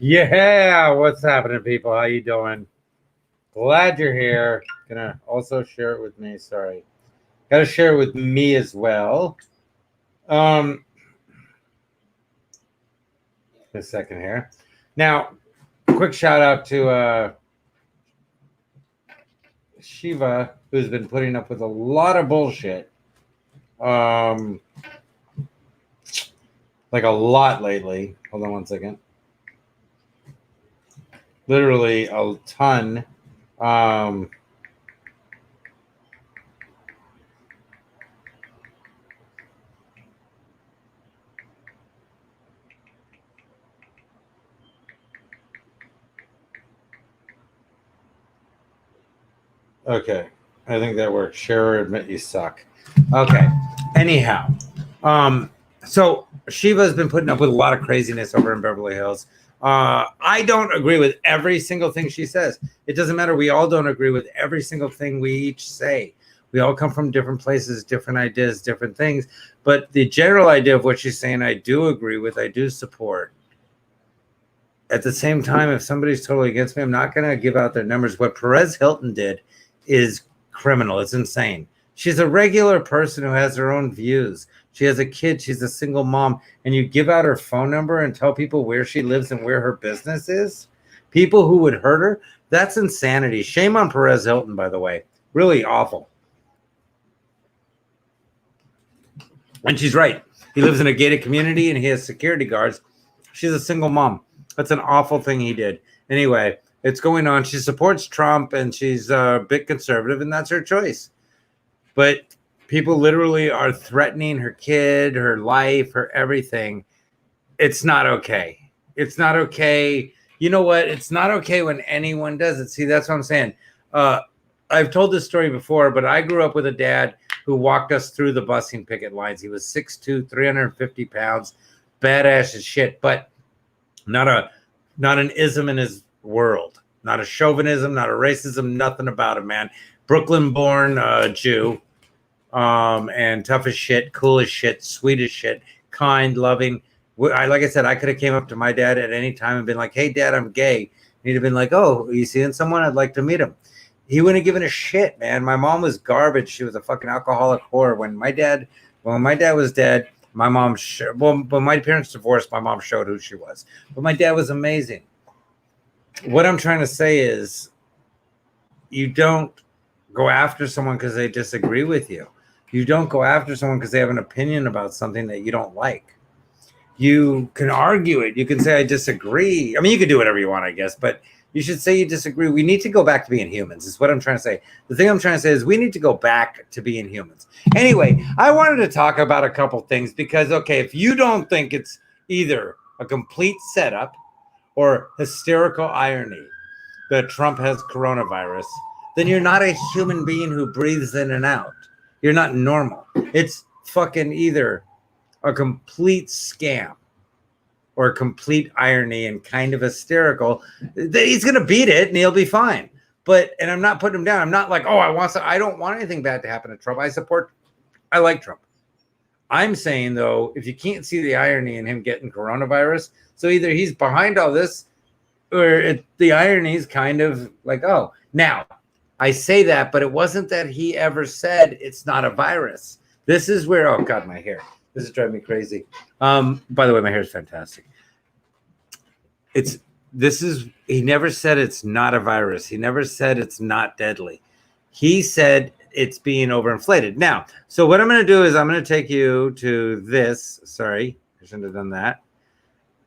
Yeah, what's happening, people? How you doing? Glad you're here. Gonna also share it with me. Sorry, gotta share it with me as well. Um, a second here. Now, quick shout out to Shiva, who's been putting up with a lot of bullshit. Um, like a lot lately. Hold on one second. Literally a ton. Um, Okay, I think that works. Share or admit you suck. Okay. Anyhow, um, so Shiva's been putting up with a lot of craziness over in Beverly Hills. I don't agree with every single thing she says. It doesn't matter. We all don't agree with every single thing we each say. We all come from different places, different ideas, different things. But the general idea of what she's saying, I do agree with. I do support. At the same time, if somebody's totally against me, I'm not going to give out their numbers. What Perez Hilton did is criminal. It's insane. She's a regular person who has her own views. She has a kid. She's a single mom. And you give out her phone number and tell people where she lives and where her business is? People who would hurt her? That's insanity. Shame on Perez Hilton, by the way. Really awful. And she's right. He lives in a gated community and he has security guards. She's a single mom. That's an awful thing he did. Anyway, it's going on. She supports Trump and she's a bit conservative, and that's her choice. But people literally are threatening her kid, her life, her everything. It's not okay. It's not okay. You know what? It's not okay when anyone does it. See, that's what I'm saying. I've told this story before, but I grew up with a dad who walked us through the busing picket lines. He was 6'2", 350 pounds, badass as shit, but not an ism in his world, not a chauvinism, not a racism, nothing about him, man. Brooklyn-born Jew, and tough as shit, cool as shit, sweet as shit, kind, loving. Like I said, I could have came up to my dad at any time and been like, "Hey, Dad, I'm gay." And he'd have been like, "Oh, are you seeing someone? I'd like to meet him." He wouldn't have given a shit, man. My mom was garbage. She was a fucking alcoholic whore. When my dad was dead, my mom, when my parents divorced, my mom showed who she was. But my dad was amazing. What I'm trying to say is you don't go after someone because they disagree with you. You don't go after someone because they have an opinion about something that you don't like. You can argue it. You can say, I disagree. I mean, you can do whatever you want, I guess, but you should say you disagree. We need to go back to being humans is what I'm trying to say. The thing I'm trying to say is we need to go back to being humans. Anyway, I wanted to talk about a couple things because, okay, if you don't think it's either a complete setup or hysterical irony that Trump has coronavirus, then you're not a human being who breathes in and out. You're not normal. It's fucking either a complete scam or complete irony and kind of hysterical. He's going to beat it and he'll be fine. And I'm not putting him down. I'm not like, oh, I don't want anything bad to happen to Trump. I like Trump. I'm saying, though, if you can't see the irony in him getting coronavirus, so either he's behind all this or the irony is kind of like, oh, now I say that, but it wasn't that he ever said it's not a virus. This is where, oh God, my hair. This is driving me crazy. By the way, my hair is fantastic. He never said it's not a virus. He never said it's not deadly. He said it's being overinflated. Now, so what I'm going to do is I'm going to take you to this. Sorry, I shouldn't have done that.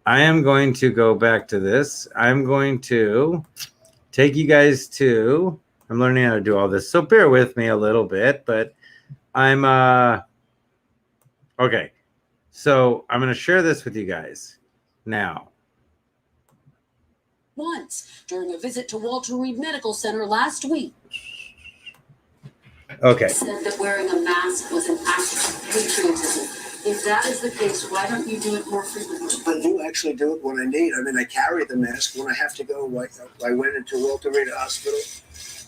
I am going to go back to this. I'm going to take you guys to, I'm learning how to do all this. So bear with me a little bit, but I'm, okay. So I'm going to share this with you guys now. Once during a visit to Walter Reed Medical Center last week. Okay. Said that wearing a mask was an act of patriotism. If that is the case, why don't you do it more frequently? I do actually do it when I need. I mean, I carry the mask when I have to go. I went into Walter Reed Hospital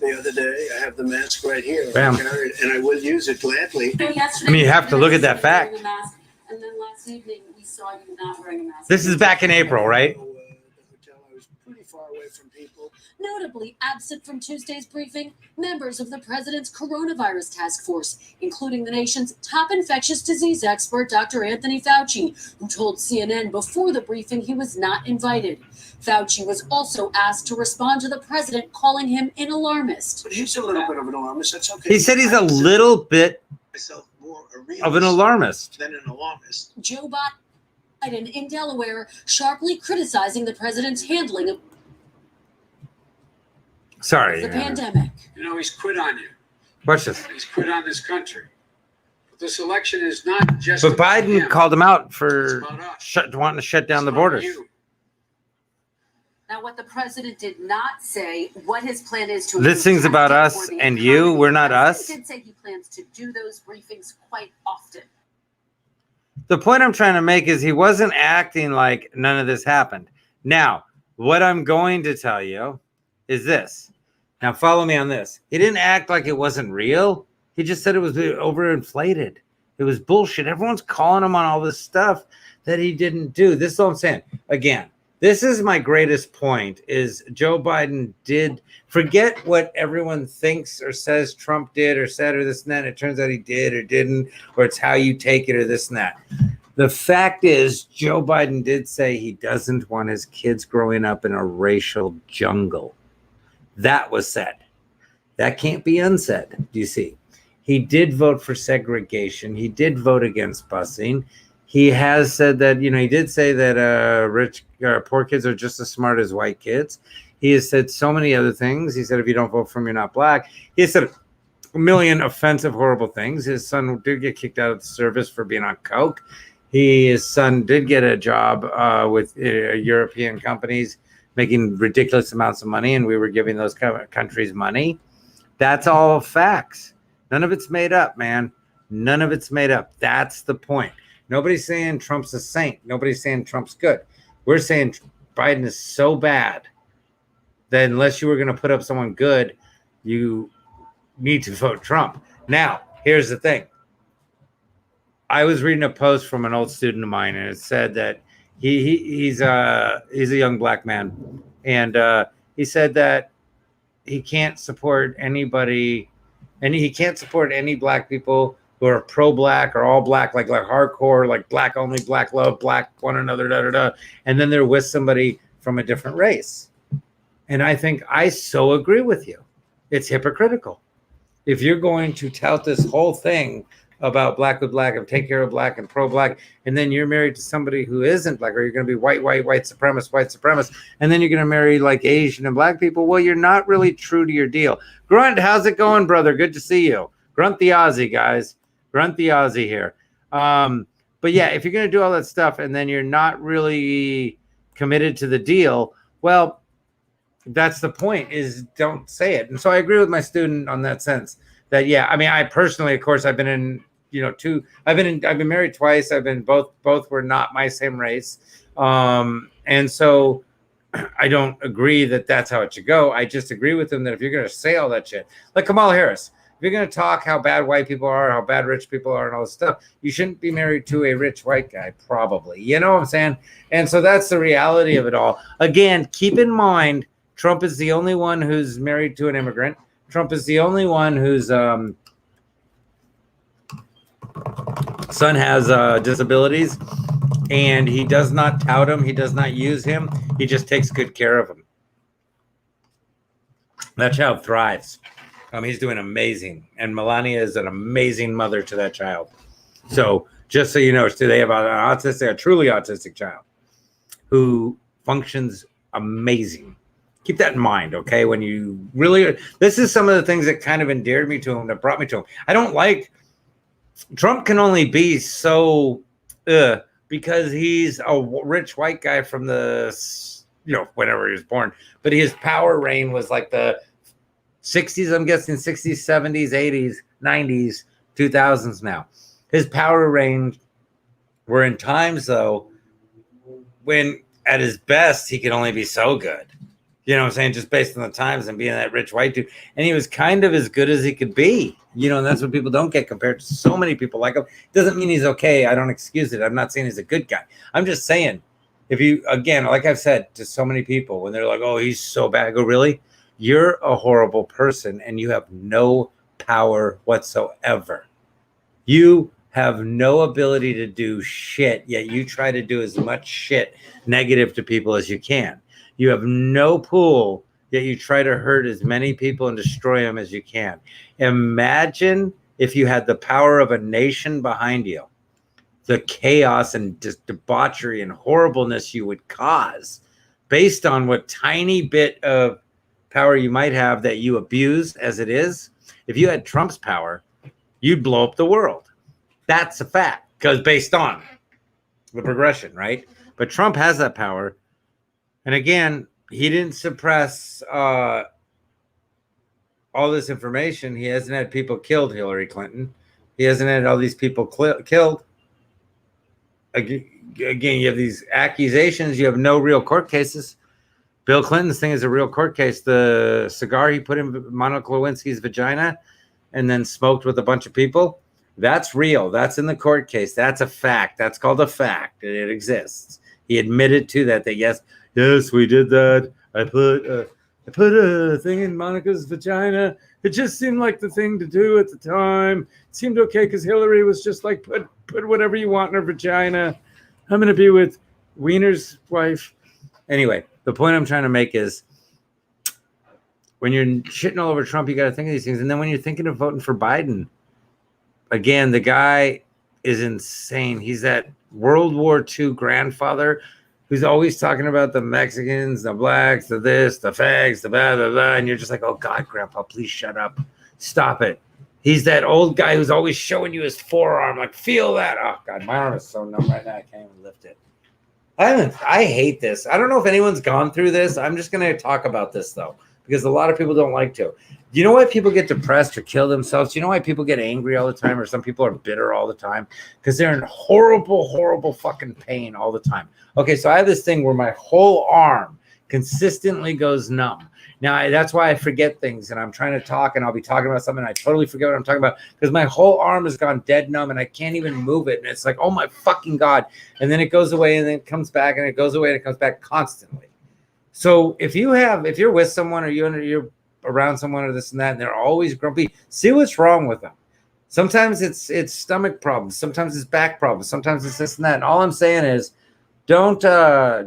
the other day. I have the mask right here. Bam. I carry it, and I will use it gladly. I mean, you have to look at that fact. And then last evening, we saw you not wearing a mask. This is back in April, right? far away from people. Notably absent from Tuesday's briefing, members of the president's coronavirus task force, including the nation's top infectious disease expert, Dr. Anthony Fauci, who told CNN before the briefing he was not invited. Fauci was also asked to respond to the president calling him an alarmist. But he's a little bit of an alarmist. That's okay. He said he's a little bit More of an alarmist. than an alarmist. Joe Biden in Delaware sharply criticizing the president's handling of the pandemic. You know, he's quit on you. Watch this. He's quit on this country. But this election is not just But about Biden him. called him out It's for about us. wanting to shut down It's the about borders. you. Now, what the president did not say, what his plan is to This thing's about us and you. We're not us. He did say he plans to do those briefings quite often. The point I'm trying to make is he wasn't acting like none of this happened. Now, what I'm going to tell you is this. Now, follow me on this. He didn't act like it wasn't real. He just said it was overinflated. It was bullshit. Everyone's calling him on all this stuff that he didn't do. This is all I'm saying. Again, this is my greatest point is Joe Biden did forget what everyone thinks or says Trump did or said or this and that. It turns out he did or didn't, or it's how you take it or this and that. The fact is Joe Biden did say he doesn't want his kids growing up in a racial jungle. That was said. That can't be unsaid. Do you see? He did vote for segregation. He did vote against busing. He has said that, he did say that poor kids are just as smart as white kids. He has said so many other things. He said, if you don't vote for him, you're not black. He has said a million offensive, horrible things. His son did get kicked out of the service for being on coke. His son did get a job with European companies making ridiculous amounts of money, and we were giving those countries money. That's all facts. None of it's made up, man. None of it's made up. That's the point. Nobody's saying Trump's a saint. Nobody's saying Trump's good. We're saying Biden is so bad that unless you were going to put up someone good, you need to vote Trump. Now, here's the thing. I was reading a post from an old student of mine, and it said that he's a young black man, and he said that he can't support anybody, and he can't support any black people who are pro-black or all black, like hardcore, like black only, black love, black one another, and then they're with somebody from a different race. And I think I so agree with you. It's hypocritical. If you're going to tout this whole thing about black with black and take care of black and pro-black, and then you're married to somebody who isn't black, or you're going to be white supremacist, and then you're going to marry like Asian and black people, well, you're not really true to your deal. Grunt, how's it going, brother? Good to see you. Grunt the Aussie, guys. Grunt the Aussie here. But yeah, if you're going to do all that stuff and then you're not really committed to the deal, well, that's the point, is don't say it. And so I agree with my student on that sense that, yeah, I mean, I personally, of course, I've been married twice. Both were not my same race. And so I don't agree that that's how it should go. I just agree with him that if you're going to say all that shit, like Kamala Harris, if you're going to talk how bad white people are, how bad rich people are and all this stuff, you shouldn't be married to a rich white guy, probably. You know what I'm saying? And so that's the reality of it all. Again, keep in mind, Trump is the only one who's married to an immigrant. Trump is the only one whose son has disabilities, and he does not tout him. He does not use him. He just takes good care of him. That child thrives. He's doing amazing, and Melania is an amazing mother to that child. So just so you know, they have a truly autistic child who functions amazing. Keep that in mind, okay? When you really, this is some of the things that kind of endeared me to him, that brought me to him. I don't like, Trump can only be so, because he's a rich white guy from the, whenever he was born. But his power reign was like the 60s, I'm guessing 60s, 70s, 80s, 90s, 2000s now. His power reign were in times, though, when at his best, he could only be so good. You know what I'm saying? Just based on the times and being that rich white dude. And he was kind of as good as he could be. And that's what people don't get compared to so many people like him. Doesn't mean he's okay. I don't excuse it. I'm not saying he's a good guy. I'm just saying If you, again, like I've said to so many people, when they're like, oh, he's so bad, I go, really? You're a horrible person and you have no power whatsoever. You have no ability to do shit, yet you try to do as much shit negative to people as you can. You have no pull, yet you try to hurt as many people and destroy them as you can. Imagine if you had the power of a nation behind you, the chaos and debauchery and horribleness you would cause based on what tiny bit of power you might have that you abuse as it is. If you had Trump's power, you'd blow up the world. That's a fact, because based on the progression, right? But Trump has that power. And again, he didn't suppress all this information. He hasn't had people killed, Hillary Clinton. He hasn't had all these people killed. Again, you have these accusations. You have no real court cases. Bill Clinton's thing is a real court case. The cigar he put in Monica Lewinsky's vagina and then smoked with a bunch of people, that's real. That's in the court case. That's a fact. That's called a fact. It exists. He admitted to that yes, we did that. I put a thing in Monica's vagina. It just seemed like the thing to do at the time. It seemed okay because Hillary was just like, put whatever you want in her vagina. I'm going to be with Wiener's wife. Anyway, the point I'm trying to make is when you're shitting all over Trump, you got to think of these things. And then when you're thinking of voting for Biden, again, the guy is insane. He's that World War II grandfather who's always talking about the Mexicans, the blacks, the this, the fags, the blah, blah, blah. And you're just like, oh, God, Grandpa, please shut up. Stop it. He's that old guy who's always showing you his forearm. Like, feel that. Oh, God, my arm is so numb right now. I can't even lift it. I hate this. I don't know if anyone's gone through this. I'm just going to talk about this, though, because a lot of people don't like to. Do you know why people get depressed or kill themselves? Do you know why people get angry all the time, or some people are bitter all the time? Because they're in horrible, horrible fucking pain all the time. Okay, so I have this thing where my whole arm consistently goes numb. Now, that's why I forget things, and I'm trying to talk, and I'll be talking about something, and I totally forget what I'm talking about, because my whole arm has gone dead numb, and I can't even move it, and it's like, oh my fucking God. And then it goes away, and then it comes back, and it goes away, and it comes back constantly. So if you're with someone, or you're around someone or this and that, and they're always grumpy, see what's wrong with them. Sometimes it's stomach problems. Sometimes it's back problems. Sometimes it's this and that. And all I'm saying is, don't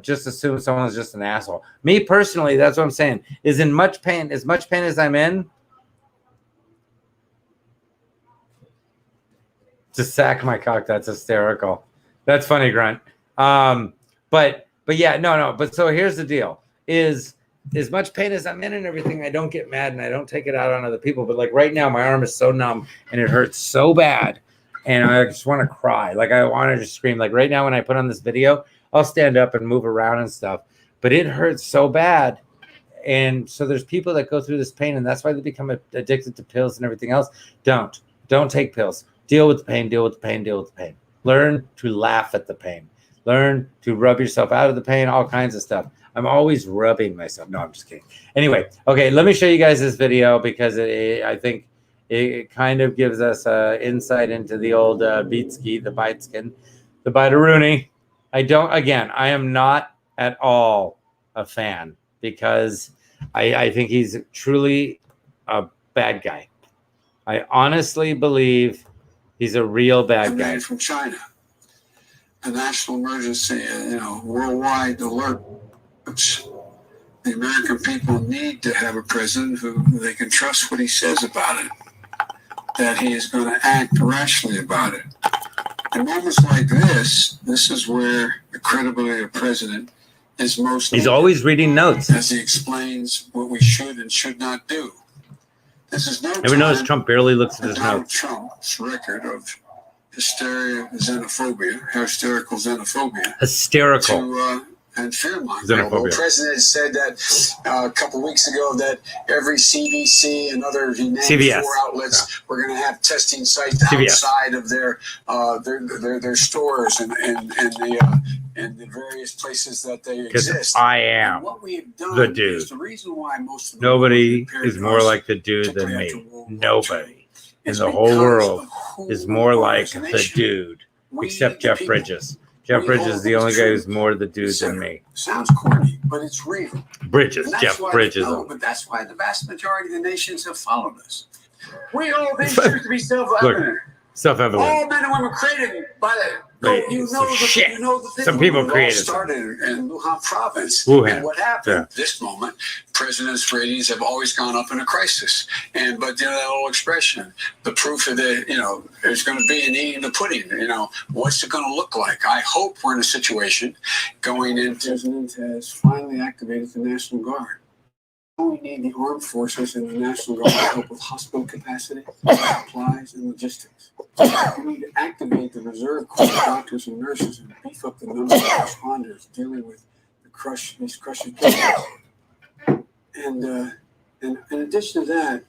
just assume someone's just an asshole. Me personally, that's what I'm saying, is in much pain, as much pain as I'm in, to sack my cock. That's hysterical. That's funny, Grunt. But yeah, no. But so here's the deal, is as much pain as I'm in and everything, I don't get mad and I don't take it out on other people. But like right now, my arm is so numb and it hurts so bad. And I just want to cry. Like I want to just scream. Like right now, when I put on this video, I'll stand up and move around and stuff, but it hurts so bad. And so there's people that go through this pain, and that's why they become addicted to pills and everything else. Don't take pills. Deal with the pain, deal with the pain, deal with the pain. Learn to laugh at the pain. Learn to rub yourself out of the pain, all kinds of stuff. I'm always rubbing myself. No, I'm just kidding. Anyway, okay, let me show you guys this video because I think it kind of gives us insight into the old Beatski, the Biteskin, the Bite-a-Rooney. I am not at all a fan because I think he's truly a bad guy. I honestly believe he's a real bad guy. From China, a national emergency, worldwide alert. The American people need to have a president who they can trust what he says about it, that he is going to act rationally about it. In moments like this is where the credibility of the president is most. He's always reading notes as he explains what we should and should not do. This is no. Ever notice Trump barely looks at his notes? Trump's record of hysterical xenophobia. Hysterical. And fear-mongering. The president said that a couple of weeks ago that every CDC and other CVS. 4 outlets were going to have testing sites outside of their stores and the various places that they exist. I am what we have done the dude. Is the reason why most of the nobody is more like the dude than me. Nobody in the whole world is more like the dude, except Jeff Bridges. Jeff Bridges is the only guy who's more the dude than me. Sounds corny, but it's real. Bridges, Jeff Bridges. No, but that's why the vast majority of the nations have followed us. We hold these truths to be self-evident. Self-evident. All men and women created by the Shit. You know the thing. Some people created started in Wuhan province. Wuhan. And what happened? This moment, presidents' ratings have always gone up in a crisis. But that little expression, the proof of there's going to be an eating the pudding. What's it going to look like? I hope we're in a situation going into. The president has finally activated the National Guard. We need the armed forces and the National Guard to help with hospital capacity, supplies, and logistics. We need to activate the reserve corps of doctors and nurses and beef up the number of responders dealing with these crushing cases. And in addition to that,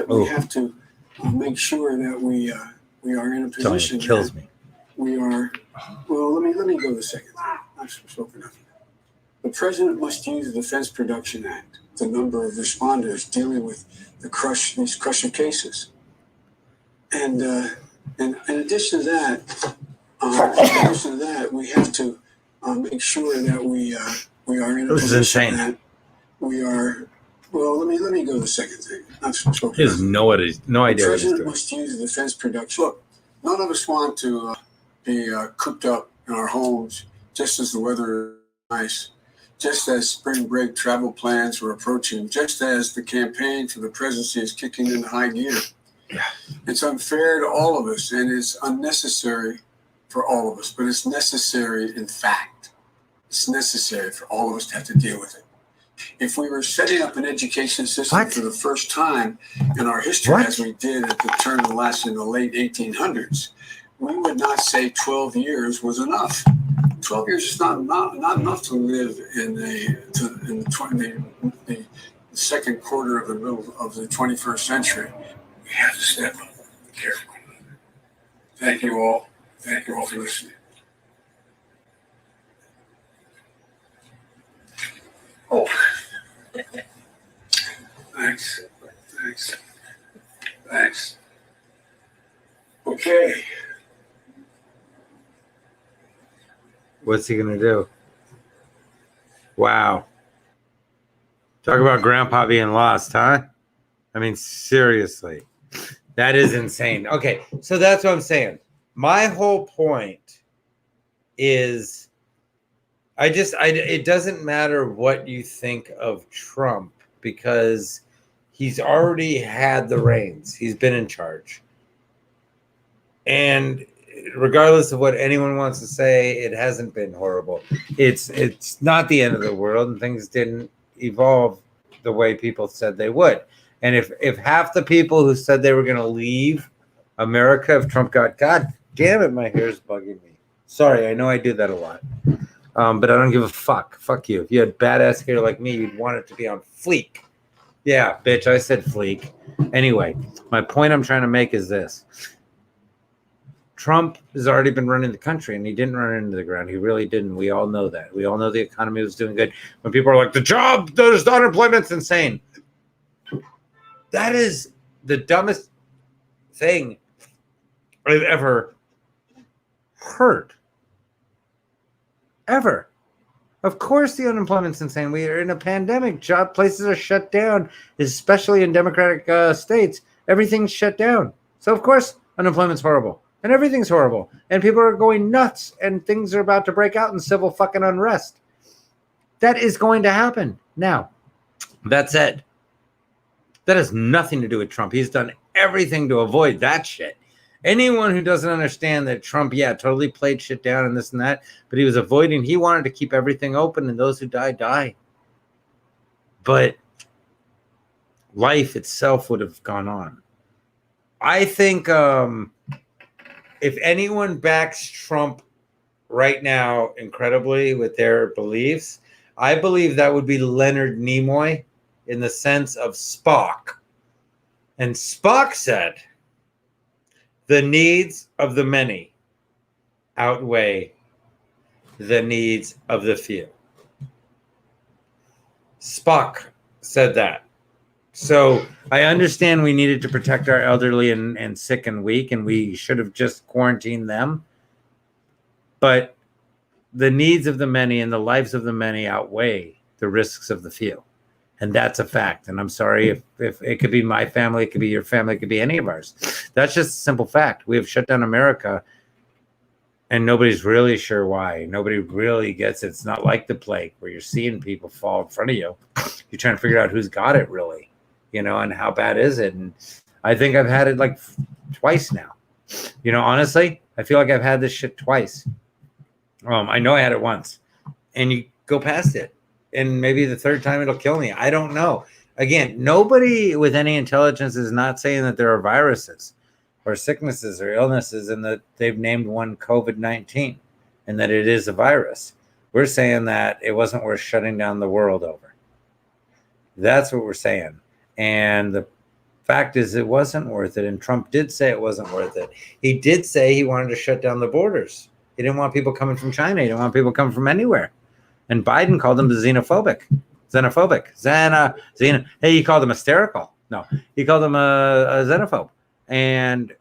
we have to make sure that we are in a position. It kills me. We are. Well, let me go a second. I've spoken enough. The president must use the Defense Production Act, the number of responders dealing with these crusher cases. And in addition to that, we have to make sure that we are in a position that we are. Well, let me go to the second thing. I've spoken. He has no idea. The president must use the defense production. Look, none of us want to be cooped up in our homes just as the weather is nice. Just as spring break travel plans were approaching, just as the campaign for the presidency is kicking into high gear. Yeah. It's unfair to all of us, and it's unnecessary for all of us, but it's necessary in fact. It's necessary for all of us to have to deal with it. If we were setting up an education system for the first time in our history, as we did at the turn of the late 1800s, we would not say 12 years was enough. 12 years is not enough to live in the second quarter of the middle of the 21st century. We have to step up carefully. Thank you all. Thank you all for listening. Oh, thanks. Okay. What's he gonna do? Wow. Talk about grandpa being lost, huh? I mean, seriously. That is insane. Okay, so that's what I'm saying. My whole point is it doesn't matter what you think of Trump because he's already had the reins. He's been in charge. And regardless of what anyone wants to say, it hasn't been horrible. It's not the end of the world, and things didn't evolve the way people said they would. And if half the people who said they were going to leave America, if Trump got, God damn it, my hair's bugging me. Sorry, I know I do that a lot. But I don't give a fuck. Fuck you. If you had badass hair like me, you'd want it to be on fleek. Yeah, bitch, I said fleek. Anyway, my point I'm trying to make is this. Trump has already been running the country, and he didn't run into the ground. He really didn't. We all know that. We all know the economy was doing good. When people are like, the unemployment's insane. That is the dumbest thing I've ever heard. Ever. Of course the unemployment's insane. We are in a pandemic. Job places are shut down, especially in Democratic states. Everything's shut down. So, of course, unemployment's horrible. And everything's horrible. And people are going nuts. And things are about to break out in civil fucking unrest. That is going to happen. Now, that said, that has nothing to do with Trump. He's done everything to avoid that shit. Anyone who doesn't understand that Trump, totally played shit down and this and that, but he was avoiding, he wanted to keep everything open, and those who die, die. But life itself would have gone on. I think if anyone backs Trump right now incredibly with their beliefs, I believe that would be Leonard Nimoy in the sense of Spock. And Spock said, the needs of the many outweigh the needs of the few. Spock said that. So I understand we needed to protect our elderly and sick and weak, and we should have just quarantined them. But the needs of the many and the lives of the many outweigh the risks of the few. And that's a fact. And I'm sorry if it could be my family, it could be your family, it could be any of ours. That's just a simple fact. We have shut down America and nobody's really sure why. Nobody really gets it. It's not like the plague where you're seeing people fall in front of you. You're trying to figure out who's got it really, and how bad is it. And I think I've had it like twice now. Honestly, I feel like I've had this shit twice. I know I had it once, and you go past it, and maybe the third time it'll kill me. I don't know. Again, nobody with any intelligence is not saying that there are viruses or sicknesses or illnesses and that they've named one COVID-19 and that it is a virus. We're saying that it wasn't worth shutting down the world over. That's what we're saying. And the fact is it wasn't worth it. And Trump did say it wasn't worth it. He did say he wanted to shut down the borders. He didn't want people coming from China. He didn't want people coming from anywhere. And Biden called him xenophobic. Hey, he called him hysterical. No, he called him a xenophobe. And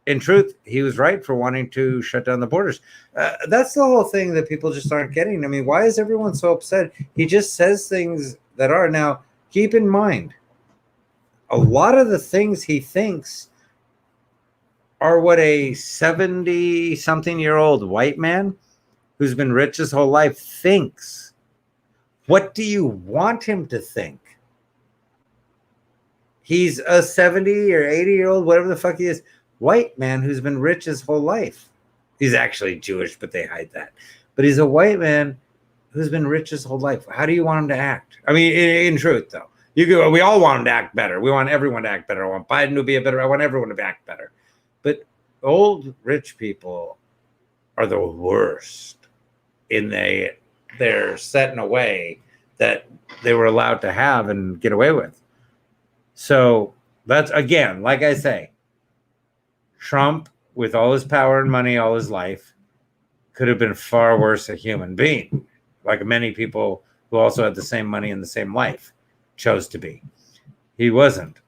in truth, he was right for wanting to shut down the borders. That's the whole thing that people just aren't getting. I mean, why is everyone so upset? He just says things that are. Now, keep in mind, a lot of the things he thinks are what a 70-something-year-old white man who's been rich his whole life thinks. What do you want him to think? He's a 70 or 80-year-old, whatever the fuck he is, white man who's been rich his whole life. He's actually Jewish, but they hide that. But he's a white man who's been rich his whole life. How do you want him to act? I mean, in truth, though. We all want him to act better. We want everyone to act better. I want Biden to be I want everyone to act better. But old rich people are the worst they're set in a way that they were allowed to have and get away with. So that's, again, like I say, Trump, with all his power and money all his life, could have been far worse a human being, like many people who also had the same money and the same life chose to be. He wasn't.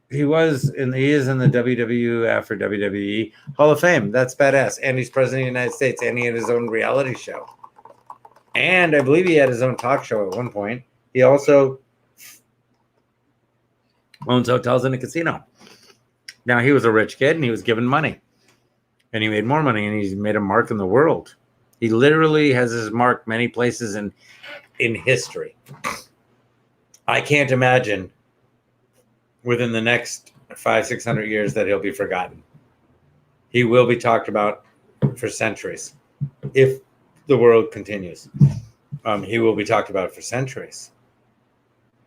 He is in the WWF or WWE Hall of Fame. That's badass. And he's president of the United States, and he had his own reality show. And I believe he had his own talk show at one point. He also owns hotels and a casino. Now, he was a rich kid, and he was given money. And he made more money, and he's made a mark in the world. He literally has his mark many places in history. I can't imagine within the next 500-600 years that he'll be forgotten. He will be talked about for centuries. If the world continues, he will be talked about for centuries.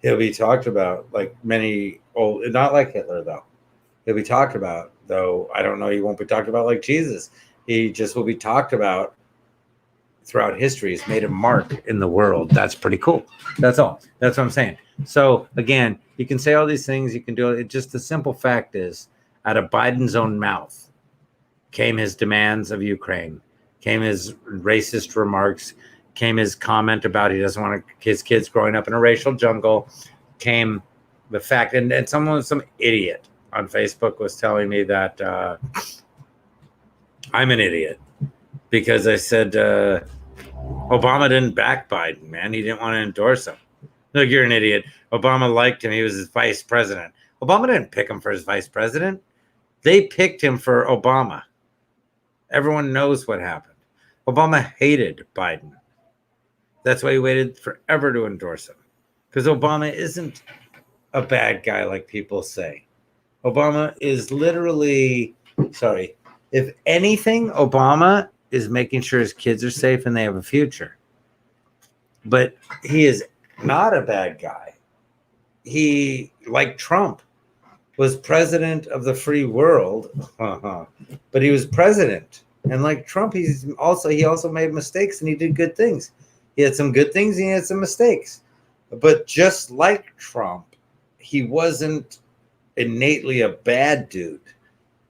He'll be talked about like many old, not like Hitler though. He'll be talked about, though I don't know, he won't be talked about like Jesus. He just will be talked about throughout history. He's made a mark in the world. That's pretty cool. That's all. That's what I'm saying. So again, you can say all these things, you can do it. Just the simple fact is, out of Biden's own mouth came his demands of Ukraine, came his racist remarks, came his comment about he doesn't want his kids growing up in a racial jungle, came the fact, and some idiot on Facebook was telling me that I'm an idiot because I said Obama didn't back Biden, man. He didn't want to endorse him. Look, you're an idiot. Obama liked him. He was his vice president. Obama didn't pick him for his vice president. They picked him for Obama. Everyone knows what happened. Obama hated Biden. That's why he waited forever to endorse him. Because Obama isn't a bad guy like people say. Obama is literally, if anything, Obama is making sure his kids are safe and they have a future. But he is not a bad guy. He, like Trump, was president of the free world, but he was president. And like Trump, he also made mistakes and he did good things. He had some good things and he had some mistakes. But just like Trump, he wasn't innately a bad dude.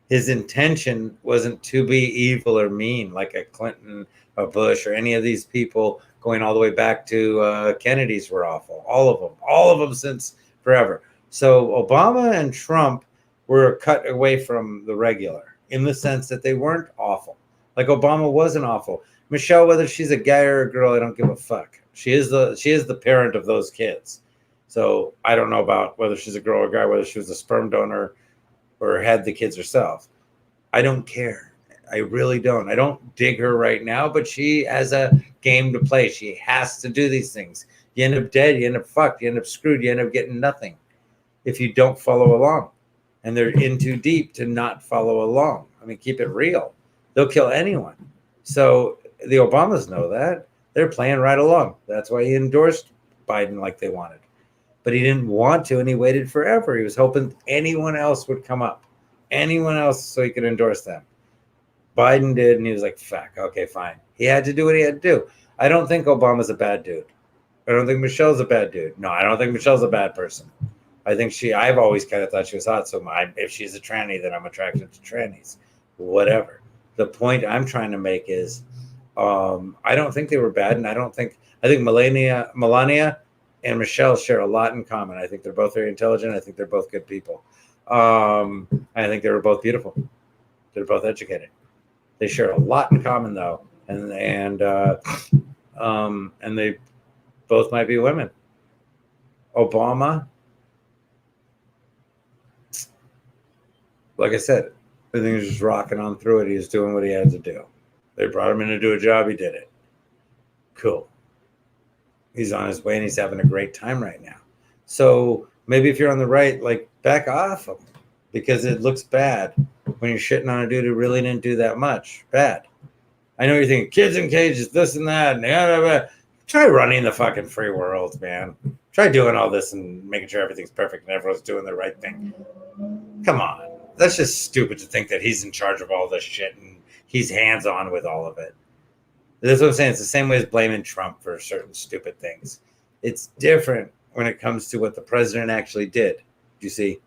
His intention wasn't to be evil or mean like a Clinton, a Bush, or any of these people going all the way back to Kennedy's were awful. All of them since forever. So Obama and Trump were cut away from the regular in the sense that they weren't awful. Like Obama wasn't awful. Michelle, whether she's a guy or a girl, I don't give a fuck. She is the parent of those kids. So I don't know about whether she's a girl or a guy, whether she was a sperm donor or had the kids herself. I don't care. I really don't. I don't dig her right now, but she has a game to play. She has to do these things. You end up dead, you end up fucked, you end up screwed, you end up getting nothing if you don't follow along. And they're in too deep to not follow along. I mean, keep it real. They'll kill anyone. So the Obamas know that. They're playing right along. That's why he endorsed Biden like they wanted. But he didn't want to, and he waited forever. He was hoping anyone else would come up. Anyone else so he could endorse them. Biden did, and he was like, fuck, okay, fine. He had to do what he had to do. I don't think Obama's a bad dude. I don't think Michelle's a bad dude. No, I don't think Michelle's a bad person. I think I've always kind of thought she was hot. So if she's a tranny, then I'm attracted to trannies. Whatever. The point I'm trying to make is I don't think they were bad. And I think Melania and Michelle share a lot in common. I think they're both very intelligent. I think they're both good people. I think they were both beautiful. They're both educated. They share a lot in common, though. And they both might be women. Obama, like I said, I think he was just rocking on through it. He was doing what he had to do. They brought him in to do a job. He did it. Cool. He's on his way and he's having a great time right now. So maybe if you're on the right, like back off him because it looks bad when you're shitting on a dude who really didn't do that much. Bad. I know you're thinking kids in cages, this and that. And try running the fucking free world, man. Try doing all this and making sure everything's perfect and everyone's doing the right thing. Come on. That's just stupid to think that he's in charge of all this shit and he's hands-on with all of it. That's what I'm saying. It's the same way as blaming Trump for certain stupid things. It's different when it comes to what the president actually did. You see?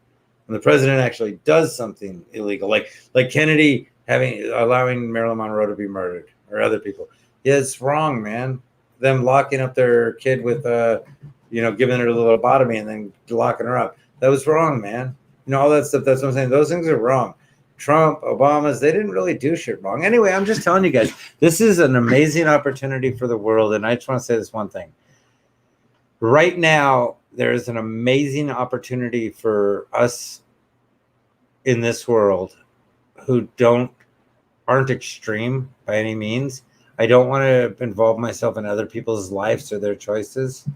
When the president actually does something illegal, like Kennedy allowing Marilyn Monroe to be murdered or other people. Yeah, it's wrong, man. Them locking up their kid with giving her a little lobotomy and then locking her up. That was wrong, man. All that stuff. That's what I'm saying. Those things are wrong. Trump, Obama's, they didn't really do shit wrong. Anyway, I'm just telling you guys, this is an amazing opportunity for the world. And I just want to say this one thing. Right now, there's an amazing opportunity for us in this world who aren't extreme by any means. I don't want to involve myself in other people's lives or their choices.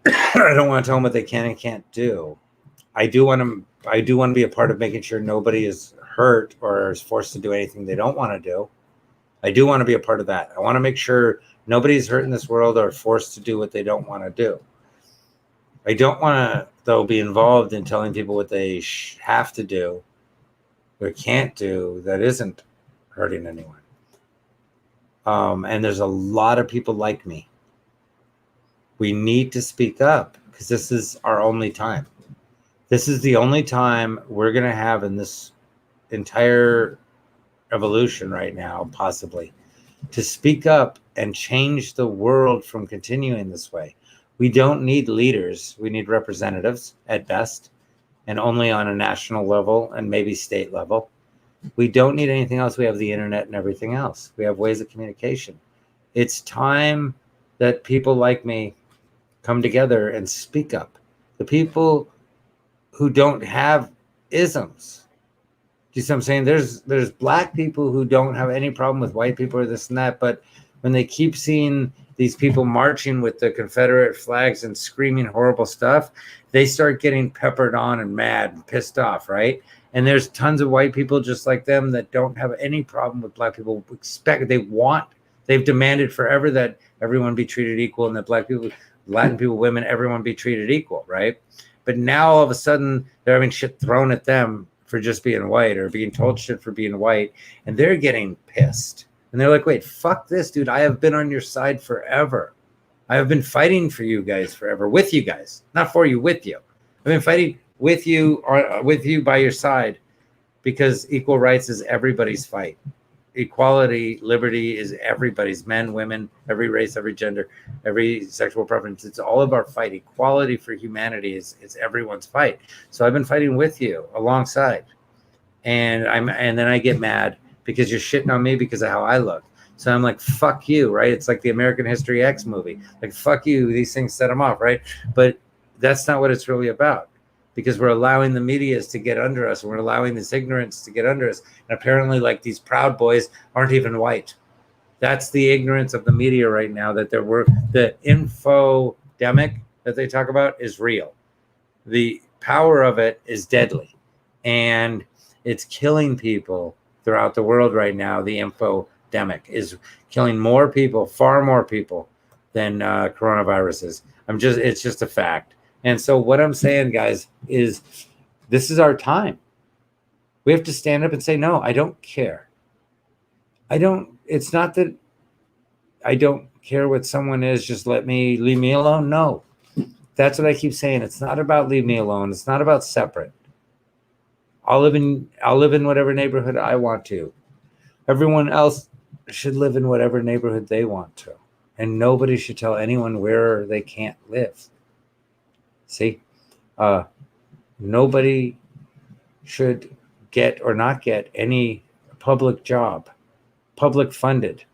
I don't want to tell them what they can and can't do. I do want to be a part of making sure nobody is hurt or is forced to do anything they don't want to do. I do want to be a part of that. I want to make sure nobody's hurt in this world or forced to do what they don't want to do. I don't want to, though, be involved in telling people what they have to do or can't do that isn't hurting anyone. And there's a lot of people like me. We need to speak up because this is our only time. This is the only time we're going to have in this entire evolution right now, possibly, to speak up and change the world from continuing this way. We don't need leaders. We need representatives at best, and only on a national level and maybe state level. We don't need anything else. We have the internet and everything else. We have ways of communication. It's time that people like me come together and speak up. The people who don't have isms. Do you see what I'm saying? There's black people who don't have any problem with white people or this and that, but when they keep seeing these people marching with the Confederate flags and screaming horrible stuff, they start getting peppered on and mad and pissed off, right? And there's tons of white people just like them that don't have any problem with black people. They've demanded forever that everyone be treated equal and that black people, Latin people, women, everyone be treated equal, right? But now all of a sudden they're having shit thrown at them for just being white or being told shit for being white. And they're getting pissed. And they're like, wait, fuck this, dude. I have been on your side forever. I have been fighting for you guys forever, with you guys, not for you, with you. I've been fighting with you by your side because equal rights is everybody's fight. Equality, liberty is everybody's, men, women, every race, every gender, every sexual preference. It's all of our fight. Equality for humanity is everyone's fight. So I've been fighting with you alongside. And then I get mad because you're shitting on me because of how I look. So I'm like, fuck you, right? It's like the American History X movie. Like, fuck you. These things set them off, right? But that's not what it's really about, because we're allowing the medias to get under us. And we're allowing this ignorance to get under us. And apparently, like, these Proud Boys aren't even white. That's the ignorance of the media right now, that the infodemic that they talk about is real. The power of it is deadly. And it's killing people throughout the world right now. The infodemic is killing more people, far more people than coronavirus is. It's just a fact. And so what I'm saying, guys, is this is our time. We have to stand up and say, no, I don't care. It's not that I don't care what someone is, just leave me alone. No, that's what I keep saying. It's not about leave me alone. It's not about separate. I'll live in whatever neighborhood I want to. Everyone else should live in whatever neighborhood they want to. And nobody should tell anyone where they can't live. See, nobody should get or not get any public job, public funded,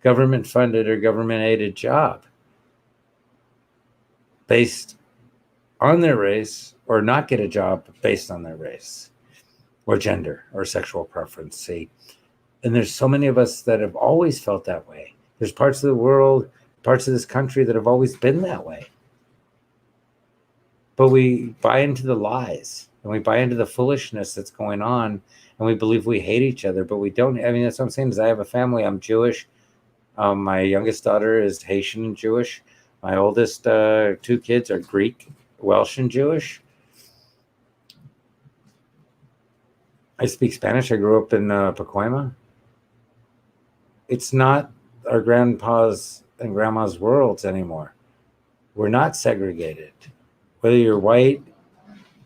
government funded or government aided job based on their race, or not get a job based on their race or gender or sexual preference. See, and there's so many of us that have always felt that way. There's parts of the world, parts of this country that have always been that way. But we buy into the lies and we buy into the foolishness that's going on, and we believe we hate each other, but we don't. I mean, that's what I'm saying, is I have a family. I'm Jewish. My youngest daughter is Haitian and Jewish. My oldest two kids are Greek, Welsh, and Jewish. I speak Spanish. I grew up in Pacoima. It's not our grandpa's and grandma's worlds anymore. We're not segregated. Whether you're white,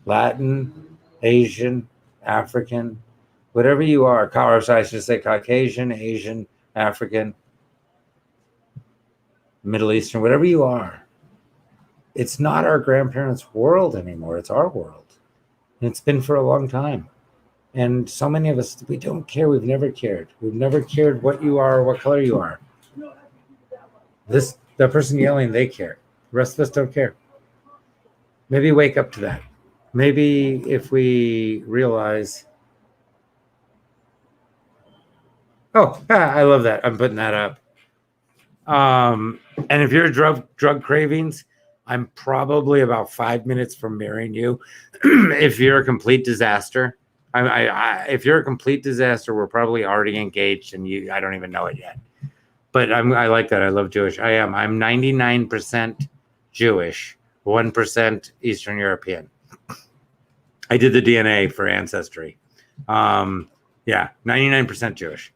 Latin, Asian, African, whatever you are, or I should say Caucasian, Asian, African, Middle Eastern, whatever you are, it's not our grandparents' world anymore. It's our world. And it's been for a long time. And so many of us, we don't care. We've never cared. We've never cared what you are or what color you are. The person yelling, they care. The rest of us don't care. Maybe wake up to that. Maybe if we realize, I love that. I'm putting that up. And if you're drug cravings, I'm probably about 5 minutes from marrying you. If you're a complete disaster, if you're a complete disaster, we're probably already engaged, and I don't even know it yet. But I like that. I love Jewish. I am. I'm 99% Jewish, 1% Eastern European. I did the DNA for Ancestry. 99% Jewish.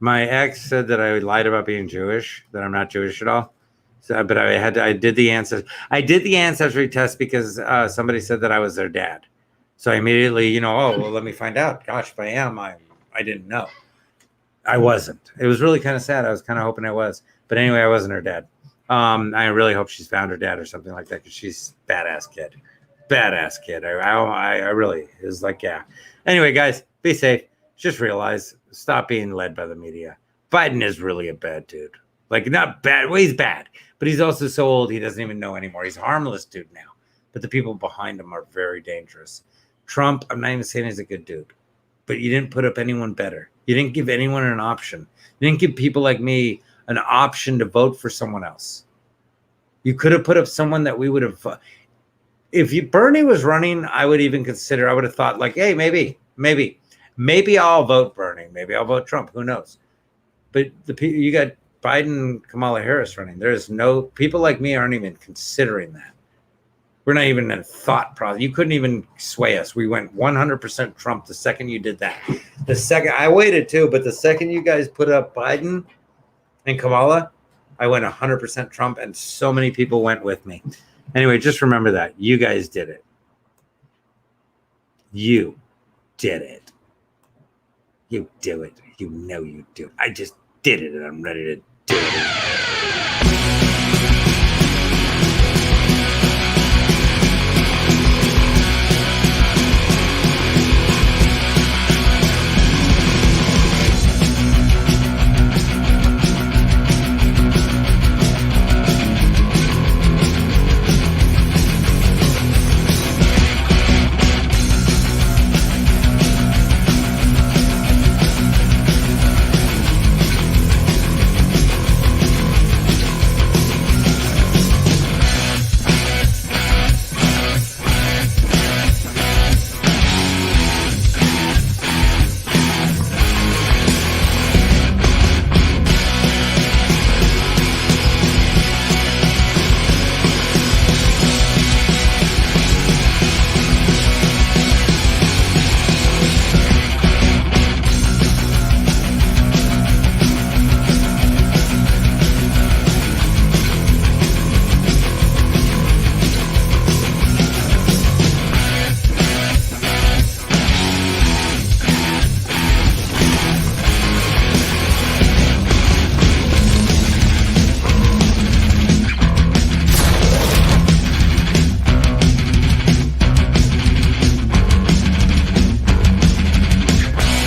My ex said that I lied about being Jewish, that I'm not Jewish at all. So, but I did the ancestry test because somebody said that I was their dad. So I immediately, let me find out. Gosh, if I am, I didn't know. I wasn't. It was really kind of sad. I was kind of hoping I was. But anyway, I wasn't her dad. I really hope she's found her dad or something like that, because she's a badass kid. Badass kid. I really, it was like, yeah. Anyway, guys, be safe. Just realize, stop being led by the media. Biden is really a bad dude. Like, not bad. Well, he's bad. But he's also so old, he doesn't even know anymore. He's a harmless dude now. But the people behind him are very dangerous. Trump, I'm not even saying he's a good dude. But you didn't put up anyone better. You didn't give anyone an option. You didn't give people like me an option to vote for someone else. You could have put up someone that we would have. If Bernie was running, I would even consider, I would have thought like, hey, maybe I'll vote Bernie. Maybe I'll vote Trump. Who knows? But you got Biden, Kamala Harris running. There's no, people like me aren't even considering that. We're not even in a thought process. You couldn't even sway us. We went 100% Trump the second you did that. The second, I waited too, but the second you guys put up Biden and Kamala, I went 100% Trump, and so many people went with me. Anyway, just remember that. You guys did it. You did it. You do it. You know you do. I just did it, and I'm ready to do it.